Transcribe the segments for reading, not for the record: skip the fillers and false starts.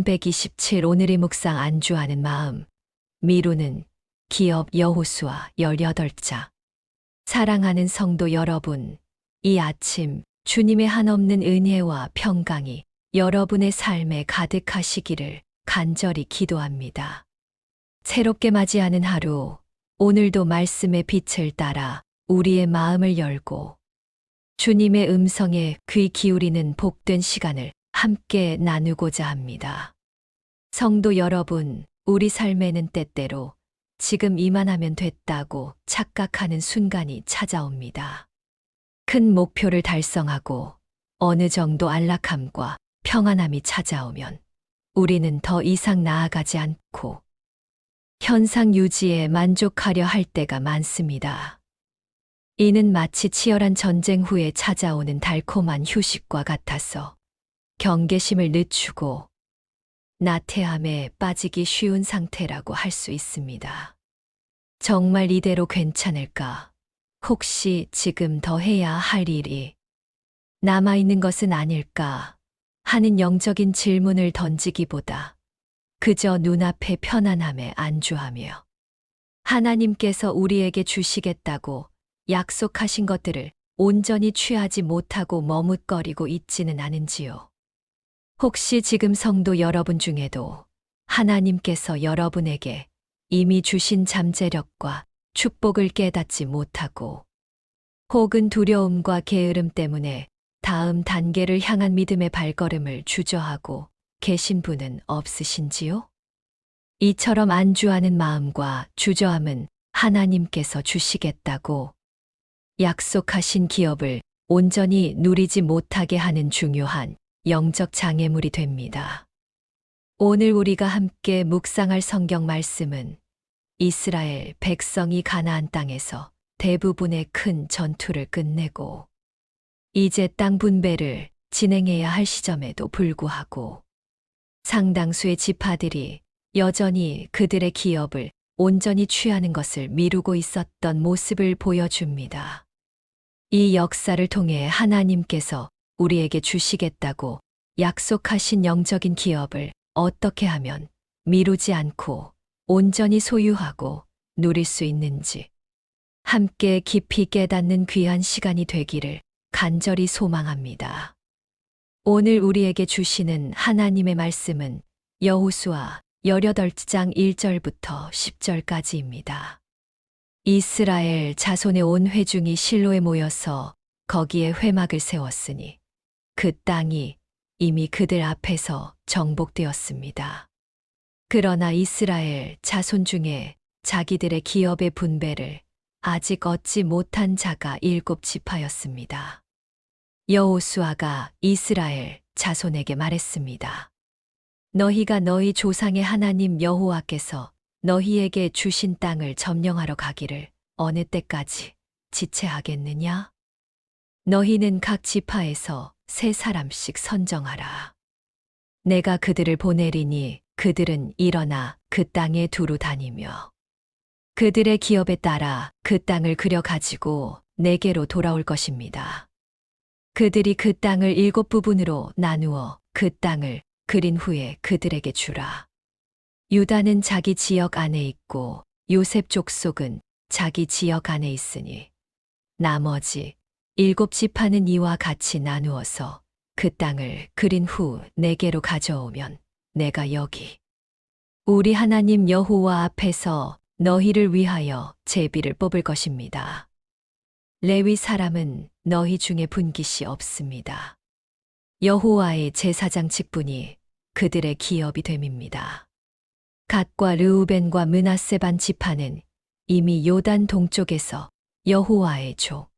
127 오늘의 묵상 안주하는 마음. 미루는 기업 여호수아 18자. 사랑하는 성도 여러분, 이 아침 주님의 한없는 은혜와 평강이 여러분의 삶에 가득하시기를 간절히 기도합니다. 새롭게 맞이하는 하루, 오늘도 말씀의 빛을 따라 우리의 마음을 열고 주님의 음성에 귀 기울이는 복된 시간을 함께 나누고자 합니다. 성도 여러분, 우리 삶에는 때때로 지금 이만하면 됐다고 착각하는 순간이 찾아옵니다. 큰 목표를 달성하고 어느 정도 안락함과 평안함이 찾아오면 우리는 더 이상 나아가지 않고 현상 유지에 만족하려 할 때가 많습니다. 이는 마치 치열한 전쟁 후에 찾아오는 달콤한 휴식과 같아서 경계심을 늦추고 나태함에 빠지기 쉬운 상태라고 할 수 있습니다. 정말 이대로 괜찮을까? 혹시 지금 더 해야 할 일이 남아있는 것은 아닐까? 하는 영적인 질문을 던지기보다 그저 눈앞의 편안함에 안주하며 하나님께서 우리에게 주시겠다고 약속하신 것들을 온전히 취하지 못하고 머뭇거리고 있지는 않은지요. 혹시 지금 성도 여러분 중에도 하나님께서 여러분에게 이미 주신 잠재력과 축복을 깨닫지 못하고 혹은 두려움과 게으름 때문에 다음 단계를 향한 믿음의 발걸음을 주저하고 계신 분은 없으신지요? 이처럼 안주하는 마음과 주저함은 하나님께서 주시겠다고 약속하신 기업을 온전히 누리지 못하게 하는 중요한 영적 장애물이 됩니다. 오늘 우리가 함께 묵상할 성경 말씀은 이스라엘 백성이 가나안 땅에서 대부분의 큰 전투를 끝내고 이제 땅 분배를 진행해야 할 시점에도 불구하고 상당수의 지파들이 여전히 그들의 기업을 온전히 취하는 것을 미루고 있었던 모습을 보여줍니다. 이 역사를 통해 하나님께서 우리에게 주시겠다고 약속하신 영적인 기업을 어떻게 하면 미루지 않고 온전히 소유하고 누릴 수 있는지 함께 깊이 깨닫는 귀한 시간이 되기를 간절히 소망합니다. 오늘 우리에게 주시는 하나님의 말씀은 여호수아 18장 1절부터 10절까지입니다. 이스라엘 자손의 온 회중이 실로에 모여서 거기에 회막을 세웠으니 그 땅이 이미 그들 앞에서 정복되었습니다. 그러나 이스라엘 자손 중에 자기들의 기업의 분배를 아직 얻지 못한 자가 7지파였습니다. 여호수아가 이스라엘 자손에게 말했습니다. 너희가 너희 조상의 하나님 여호와께서 너희에게 주신 땅을 점령하러 가기를 어느 때까지 지체하겠느냐? 너희는 각 지파에서 3사람씩 선정하라. 내가 그들을 보내리니 그들은 일어나 그 땅에 두루 다니며 그들의 기업에 따라 그 땅을 그려 가지고 내게로 돌아올 것입니다. 그들이 그 땅을 7부분으로 나누어 그 땅을 그린 후에 그들에게 주라. 유다는 자기 지역 안에 있고 요셉 족속은 자기 지역 안에 있으니 나머지 7지파는 이와 같이 나누어서 그 땅을 그린 후 내게로 가져오면 내가 여기 우리 하나님 여호와 앞에서 너희를 위하여 제비를 뽑을 것입니다. 레위 사람은 너희 중에 분깃이 없습니다. 여호와의 제사장 직분이 그들의 기업이 됨입니다. 갓과 르우벤과 므낫세 반 지파는 이미 요단 동쪽에서 여호와의 족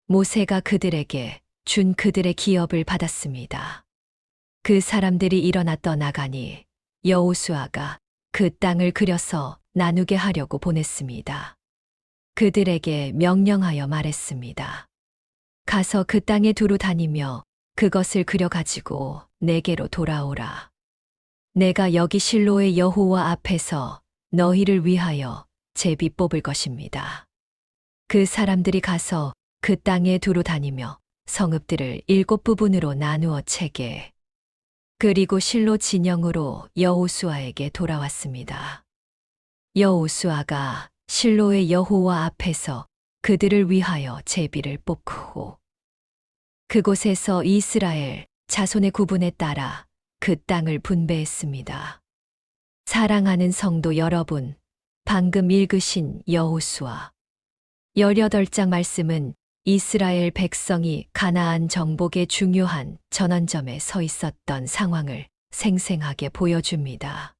모세가 그들에게 준 그들의 기업을 받았습니다. 그 사람들이 일어나 떠나가니 여호수아가 그 땅을 그려서 나누게 하려고 보냈습니다. 그들에게 명령하여 말했습니다. 가서 그 땅에 두루 다니며 그것을 그려가지고 내게로 돌아오라. 내가 여기 실로의 여호와 앞에서 너희를 위하여 제비 뽑을 것입니다. 그 사람들이 가서 그 땅에 두루 다니며 성읍들을 7부분으로 나누어 채게 그리고 실로 진영으로 여호수아에게 돌아왔습니다. 여호수아가 실로의 여호와 앞에서 그들을 위하여 제비를 뽑고 그곳에서 이스라엘 자손의 구분에 따라 그 땅을 분배했습니다. 사랑하는 성도 여러분, 방금 읽으신 여호수아 18장 말씀은 이스라엘 백성이 가나안 정복의 중요한 전환점에 서 있었던 상황을 생생하게 보여줍니다.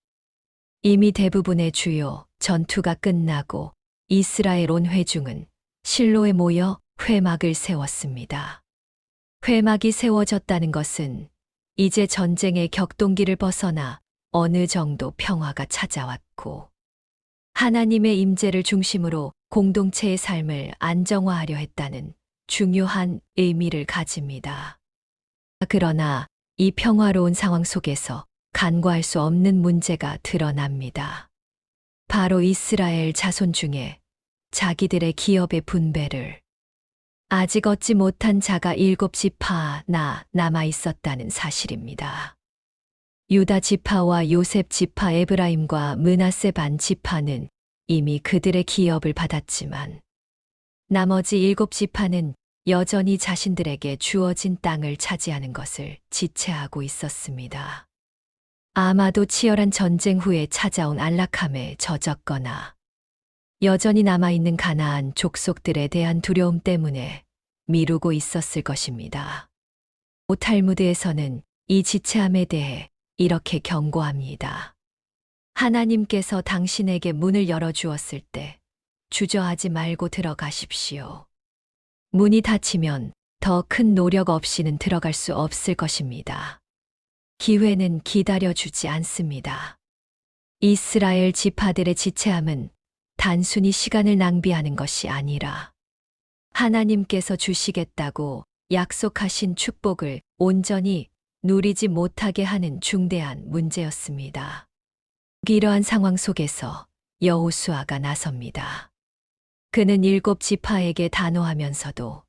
이미 대부분의 주요 전투가 끝나고 이스라엘 온 회중은 실로에 모여 회막을 세웠습니다. 회막이 세워졌다는 것은 이제 전쟁의 격동기를 벗어나 어느 정도 평화가 찾아왔고 하나님의 임재를 중심으로 공동체의 삶을 안정화하려 했다는 중요한 의미를 가집니다. 그러나 이 평화로운 상황 속에서 간과할 수 없는 문제가 드러납니다. 바로 이스라엘 자손 중에 자기들의 기업의 분배를 아직 얻지 못한 자가 7지파나 남아 있었다는 사실입니다. 유다 지파와 요셉 지파 에브라임과 므낫세 반 지파는 이미 그들의 기업을 받았지만 나머지 7지파는 여전히 자신들에게 주어진 땅을 차지하는 것을 지체하고 있었습니다. 아마도 치열한 전쟁 후에 찾아온 안락함에 젖었거나 여전히 남아있는 가나안 족속들에 대한 두려움 때문에 미루고 있었을 것입니다. 탈무드에서는 이 지체함에 대해 이렇게 경고합니다. 하나님께서 당신에게 문을 열어주었을 때 주저하지 말고 들어가십시오. 문이 닫히면 더 큰 노력 없이는 들어갈 수 없을 것입니다. 기회는 기다려주지 않습니다. 이스라엘 지파들의 지체함은 단순히 시간을 낭비하는 것이 아니라 하나님께서 주시겠다고 약속하신 축복을 온전히 누리지 못하게 하는 중대한 문제였습니다. 이러한 상황 속에서 여호수아가 나섭니다. 그는 7지파에게 단호하면서도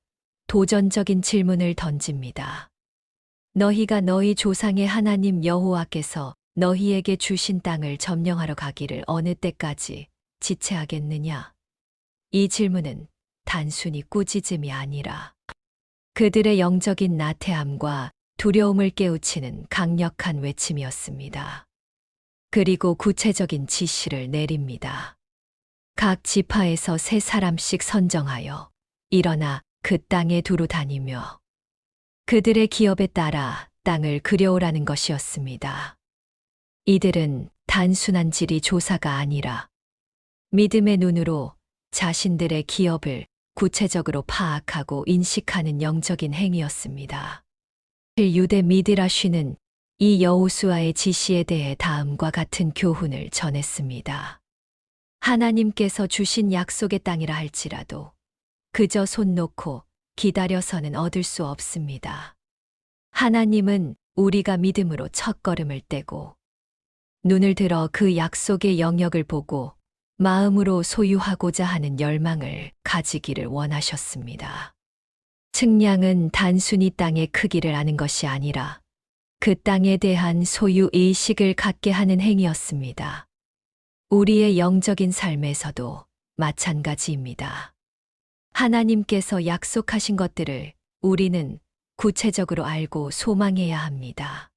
도전적인 질문을 던집니다. 너희가 너희 조상의 하나님 여호와께서 너희에게 주신 땅을 점령하러 가기를 어느 때까지 지체하겠느냐? 이 질문은 단순히 꾸짖음이 아니라 그들의 영적인 나태함과 두려움을 깨우치는 강력한 외침이었습니다. 그리고 구체적인 지시를 내립니다. 각 지파에서 3사람씩 선정하여 일어나 그 땅에 두루 다니며 그들의 기업에 따라 땅을 들여오라는 것이었습니다. 이들은 단순한 지리 조사가 아니라 믿음의 눈으로 자신들의 기업을 구체적으로 파악하고 인식하는 영적인 행위였습니다. 유대 미드라쉬는 이 여호수아의 지시에 대해 다음과 같은 교훈을 전했습니다. 하나님께서 주신 약속의 땅이라 할지라도 그저 손 놓고 기다려서는 얻을 수 없습니다. 하나님은 우리가 믿음으로 첫걸음을 떼고 눈을 들어 그 약속의 영역을 보고 마음으로 소유하고자 하는 열망을 가지기를 원하셨습니다. 측량은 단순히 땅의 크기를 아는 것이 아니라 그 땅에 대한 소유 의식을 갖게 하는 행위였습니다. 우리의 영적인 삶에서도 마찬가지입니다. 하나님께서 약속하신 것들을 우리는 구체적으로 알고 소망해야 합니다.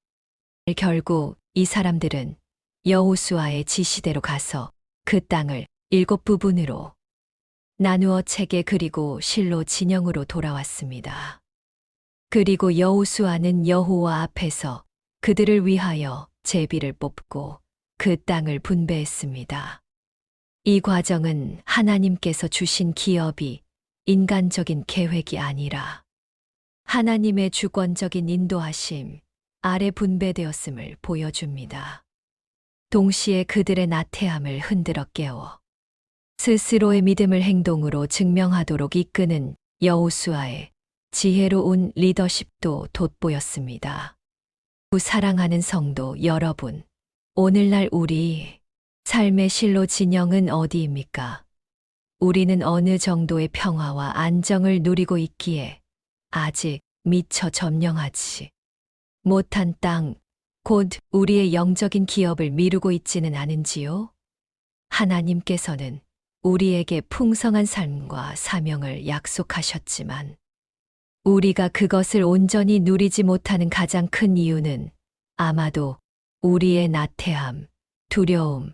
결국 이 사람들은 여호수아의 지시대로 가서 그 땅을 7부분으로 나누어 채게 그리고 실로 진영으로 돌아왔습니다. 그리고 여호수아는 여호와 앞에서 그들을 위하여 제비를 뽑고 그 땅을 분배했습니다. 이 과정은 하나님께서 주신 기업이 인간적인 계획이 아니라 하나님의 주권적인 인도하심 아래 분배되었음을 보여줍니다. 동시에 그들의 나태함을 흔들어 깨워 스스로의 믿음을 행동으로 증명하도록 이끄는 여호수아의 지혜로운 리더십도 돋보였습니다. 사랑하는 성도 여러분, 오늘날 우리 삶의 실로 진영은 어디입니까? 우리는 어느 정도의 평화와 안정을 누리고 있기에 아직 미처 점령하지 못한 땅, 곧 우리의 영적인 기업을 미루고 있지는 않은지요? 하나님께서는 우리에게 풍성한 삶과 사명을 약속하셨지만 우리가 그것을 온전히 누리지 못하는 가장 큰 이유는 아마도 우리의 나태함, 두려움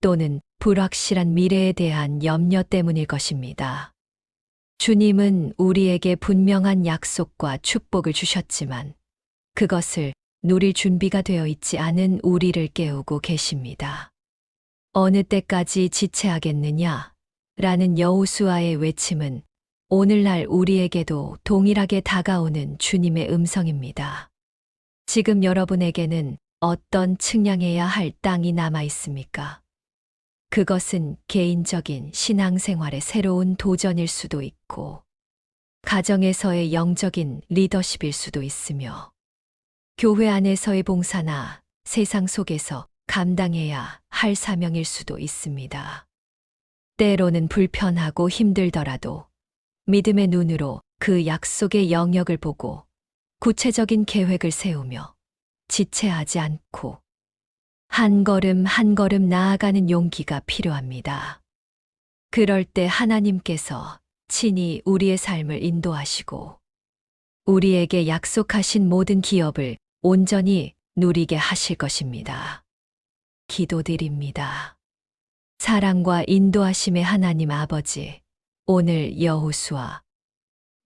또는 불확실한 미래에 대한 염려 때문일 것입니다. 주님은 우리에게 분명한 약속과 축복을 주셨지만 그것을 누릴 준비가 되어 있지 않은 우리를 깨우고 계십니다. 어느 때까지 지체하겠느냐? 라는 여호수아의 외침은 오늘날 우리에게도 동일하게 다가오는 주님의 음성입니다. 지금 여러분에게는 어떤 측량해야 할 땅이 남아 있습니까? 그것은 개인적인 신앙생활의 새로운 도전일 수도 있고, 가정에서의 영적인 리더십일 수도 있으며, 교회 안에서의 봉사나 세상 속에서 감당해야 할 사명일 수도 있습니다. 때로는 불편하고 힘들더라도 믿음의 눈으로 그 약속의 영역을 보고 구체적인 계획을 세우며 지체하지 않고 한 걸음 한 걸음 나아가는 용기가 필요합니다. 그럴 때 하나님께서 친히 우리의 삶을 인도하시고 우리에게 약속하신 모든 기업을 온전히 누리게 하실 것입니다. 기도드립니다. 사랑과 인도하심의 하나님 아버지, 오늘 여호수아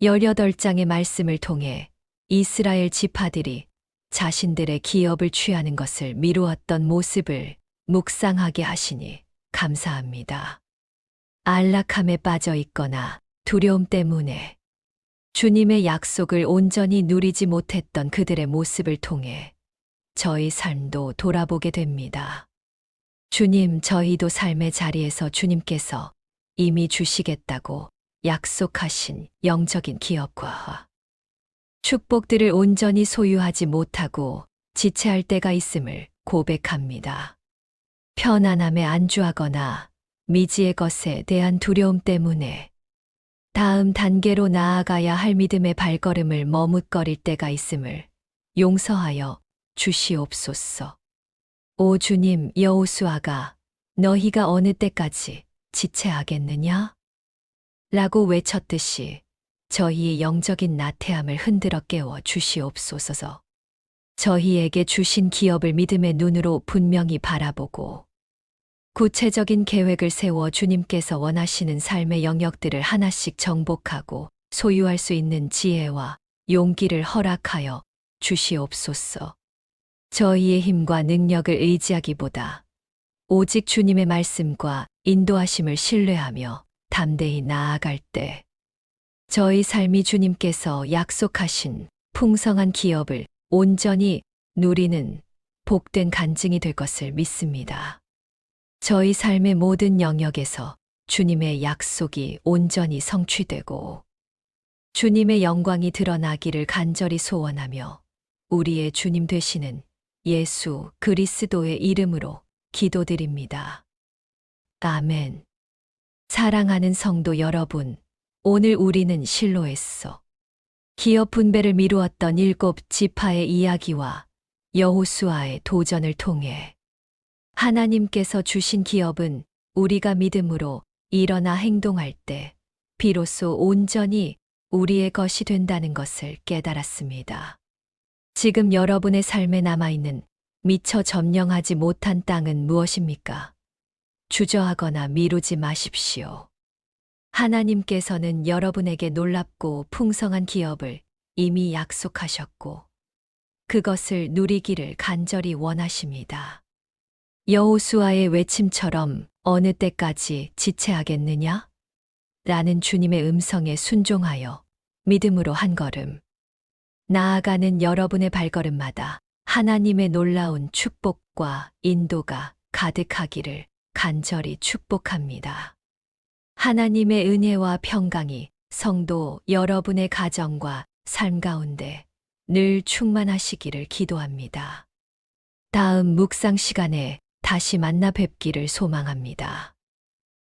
18장의 말씀을 통해 이스라엘 지파들이 자신들의 기업을 취하는 것을 미루었던 모습을 묵상하게 하시니 감사합니다. 안락함에 빠져 있거나 두려움 때문에 주님의 약속을 온전히 누리지 못했던 그들의 모습을 통해 저희 삶도 돌아보게 됩니다. 주님, 저희도 삶의 자리에서 주님께서 이미 주시겠다고 약속하신 영적인 기업과 축복들을 온전히 소유하지 못하고 지체할 때가 있음을 고백합니다. 편안함에 안주하거나 미지의 것에 대한 두려움 때문에 다음 단계로 나아가야 할 믿음의 발걸음을 머뭇거릴 때가 있음을 용서하여 주시옵소서. 오 주님, 여호수아가 너희가 어느 때까지 지체하겠느냐? 라고 외쳤듯이 저희의 영적인 나태함을 흔들어 깨워 주시옵소서. 저희에게 주신 기업을 믿음의 눈으로 분명히 바라보고 구체적인 계획을 세워 주님께서 원하시는 삶의 영역들을 하나씩 정복하고 소유할 수 있는 지혜와 용기를 허락하여 주시옵소서. 저희의 힘과 능력을 의지하기보다 오직 주님의 말씀과 인도하심을 신뢰하며 담대히 나아갈 때 저희 삶이 주님께서 약속하신 풍성한 기업을 온전히 누리는 복된 간증이 될 것을 믿습니다. 저희 삶의 모든 영역에서 주님의 약속이 온전히 성취되고 주님의 영광이 드러나기를 간절히 소원하며 우리의 주님 되시는 예수 그리스도의 이름으로 기도드립니다. 아멘. 사랑하는 성도 여러분, 오늘 우리는 실로에서 기업 분배를 미루었던 7 지파의 이야기와 여호수아의 도전을 통해 하나님께서 주신 기업은 우리가 믿음으로 일어나 행동할 때 비로소 온전히 우리의 것이 된다는 것을 깨달았습니다. 지금 여러분의 삶에 남아있는 미처 점령하지 못한 땅은 무엇입니까? 주저하거나 미루지 마십시오. 하나님께서는 여러분에게 놀랍고 풍성한 기업을 이미 약속하셨고 그것을 누리기를 간절히 원하십니다. 여호수아의 외침처럼 어느 때까지 지체하겠느냐? 라는 주님의 음성에 순종하여 믿음으로 한 걸음 나아가는 여러분의 발걸음마다 하나님의 놀라운 축복과 인도가 가득하기를 간절히 축복합니다. 하나님의 은혜와 평강이 성도 여러분의 가정과 삶 가운데 늘 충만하시기를 기도합니다. 다음 묵상 시간에 다시 만나 뵙기를 소망합니다.